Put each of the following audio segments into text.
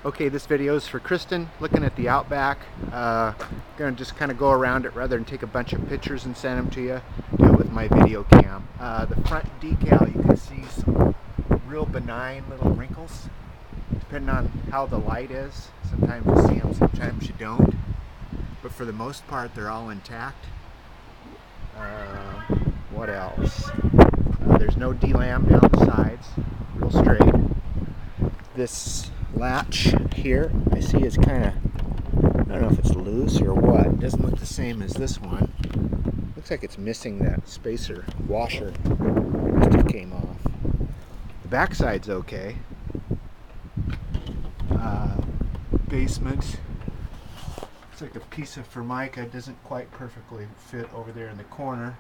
Okay, this video is for Kristen, looking at the Outback. Gonna just kind of go around it rather than take a bunch of pictures and send them to you. Do it with my video cam. The front decal, you can see some real benign little wrinkles, depending on how the light is. Sometimes you see them, sometimes you don't. But for the most part, they're all intact. What else? There's no delam down the sides, real straight. This latch here I see is kind of, I don't know if it's loose or what. It doesn't look the same as this one. Looks like it's missing that spacer washer. Must have came off. The back side's okay. Basement. It's like a piece of formica. It doesn't quite perfectly fit over there in the corner.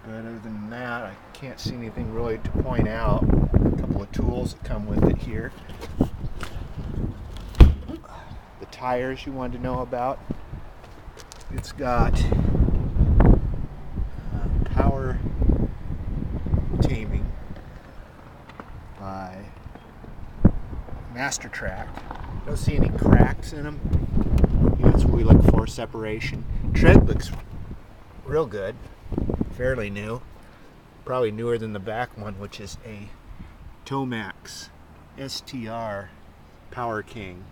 But other than that, I can't see anything really to point out. A couple of tools that come with it here. The tires you wanted to know about. It's got power taming by Master Track. Don't see any cracks in them. That's what we look for, separation. Tread looks real good. Fairly new, probably newer than the back one, which is a Tomax STR Power King.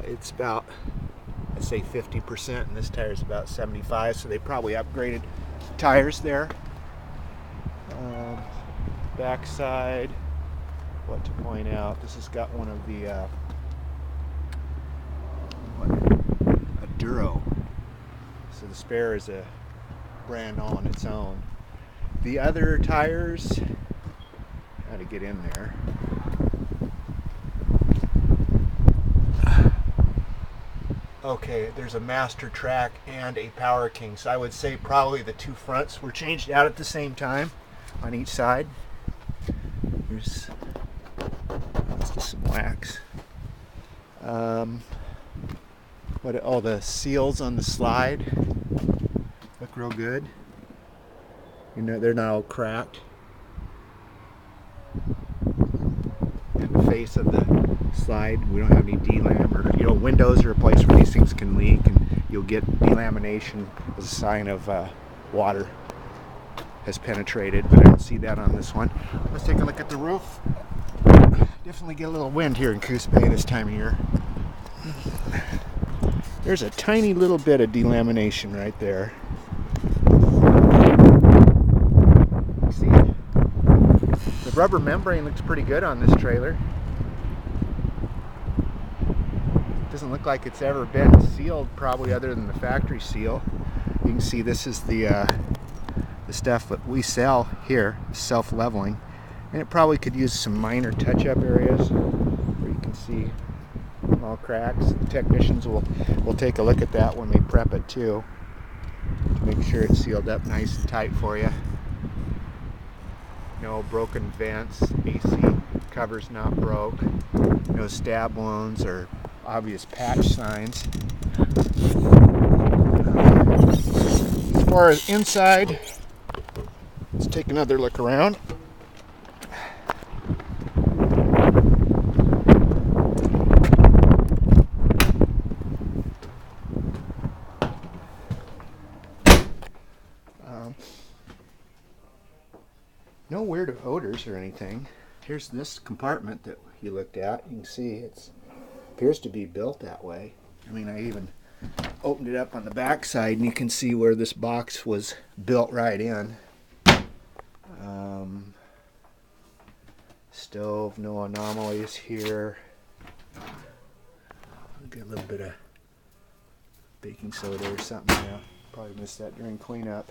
It's about, I'd say 50%, and this tire is about 75, so they probably upgraded tires there. Back side, what to point out, this has got one of the a Duro, so the spare is a brand all on its own. The other tires, how to get in there. Okay, there's a Master Track and a Power King, so I would say probably the two fronts were changed out at the same time on each side. There's just some wax. All the seals on the slide look real good. You know, they're not all cracked. And the face of the slide, we don't have any delam, or windows are a place where these things can leak, and you'll get delamination as a sign of water has penetrated, but I don't see that on this one. Let's take a look at the roof. Definitely get a little wind here in Coos Bay this time of year. There's a tiny little bit of delamination right there. See, the rubber membrane looks pretty good on this trailer. Doesn't look like it's ever been sealed, probably other than the factory seal. You can see this is the stuff that we sell here, self-leveling, and it probably could use some minor touch-up areas where you can see small cracks. The technicians will take a look at that when they prep it too, to make sure it's sealed up nice and tight for you. No broken vents, AC covers not broke, no stab wounds or obvious patch signs. As far as inside, let's take another look around. No weird odors or anything. Here's this compartment that you looked at. You can see it appears to be built that way. I mean, I even opened it up on the back side, and you can see where this box was built right in. Stove, no anomalies here. I'll get a little bit of baking soda or something now. Probably missed that during cleanup.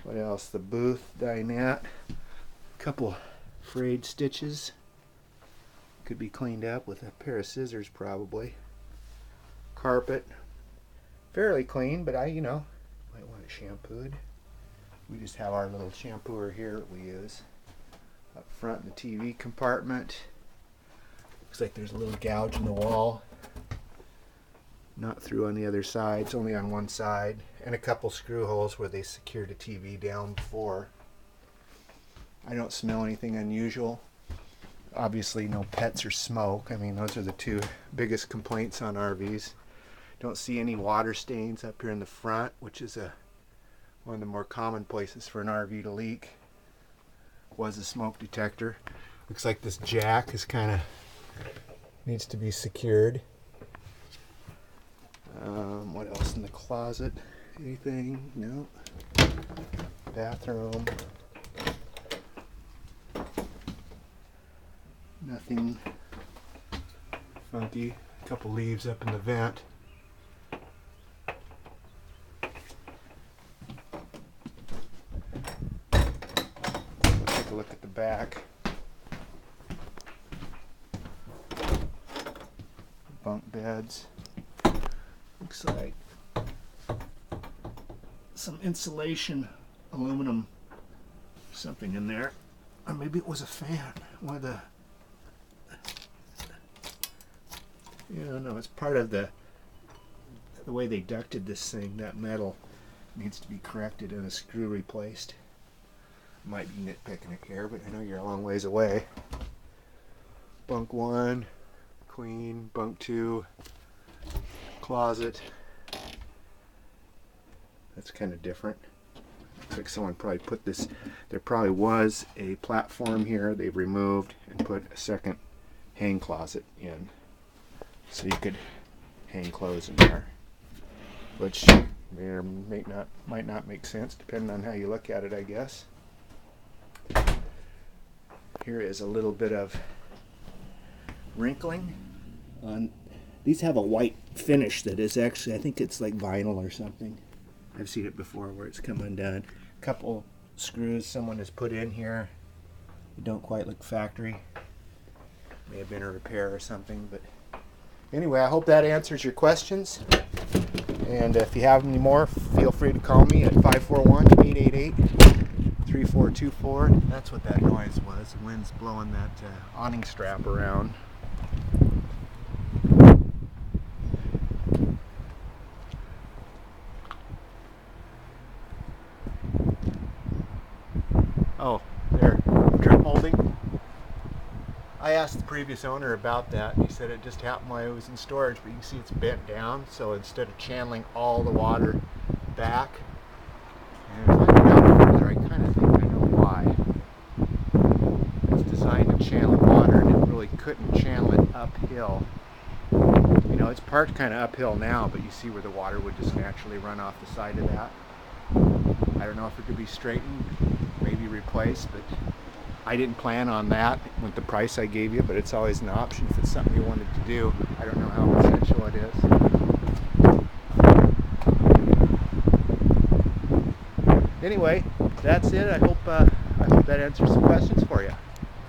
What else? The booth dinette. Couple frayed stitches. Could be cleaned up with a pair of scissors probably. Carpet. Fairly clean, but might want it shampooed. We just have our little shampooer here that we use. Up front in the TV compartment. Looks like there's a little gouge in the wall. Not through on the other side, it's only on one side. And a couple screw holes where they secured the TV down before. I don't smell anything unusual. Obviously no pets or smoke. I mean, those are the two biggest complaints on RVs. Don't see any water stains up here in the front, which is one of the more common places for an RV to leak. Was a smoke detector. Looks like this jack is kind of needs to be secured. What else in the closet? Anything? No. Bathroom. Nothing funky. A couple leaves up in the vent. Take a look at the back. Bunk beds. Looks like some insulation, aluminum, something in there. Or maybe it was a fan. One of the... Yeah, no, it's part of the way they ducted this thing. That metal needs to be corrected and a screw replaced. Might be nitpicking it here, but I know you're a long ways away. Bunk 1, queen, bunk 2, closet. That's kind of different. Looks like someone probably put this, there probably was a platform here they've removed and put a second hang closet in. So you could hang clothes in there, which may or might not make sense depending on how you look at it, I guess. Here is a little bit of wrinkling on these. Have a white finish that is actually, I think it's like vinyl or something. I've seen it before where it's come undone. A couple screws someone has put in here. They don't quite look factory. May have been a repair or something, but anyway, I hope that answers your questions. And if you have any more, feel free to call me at 541-888-3424. That's what that noise was. The wind's blowing that awning strap around. Oh, there. Drip molding. I asked the previous owner about that, and he said it just happened while it was in storage, but you can see it's bent down, so instead of channeling all the water back, and if I get out further, I kind of think I know why. It's designed to channel water, and it really couldn't channel it uphill. You know, it's parked kind of uphill now, but you see where the water would just naturally run off the side of that. I don't know if it could be straightened, maybe replaced, but I didn't plan on that with the price I gave you, but it's always an option if it's something you wanted to do. I don't know how essential it is. Anyway, that's it. I hope that answers some questions for you.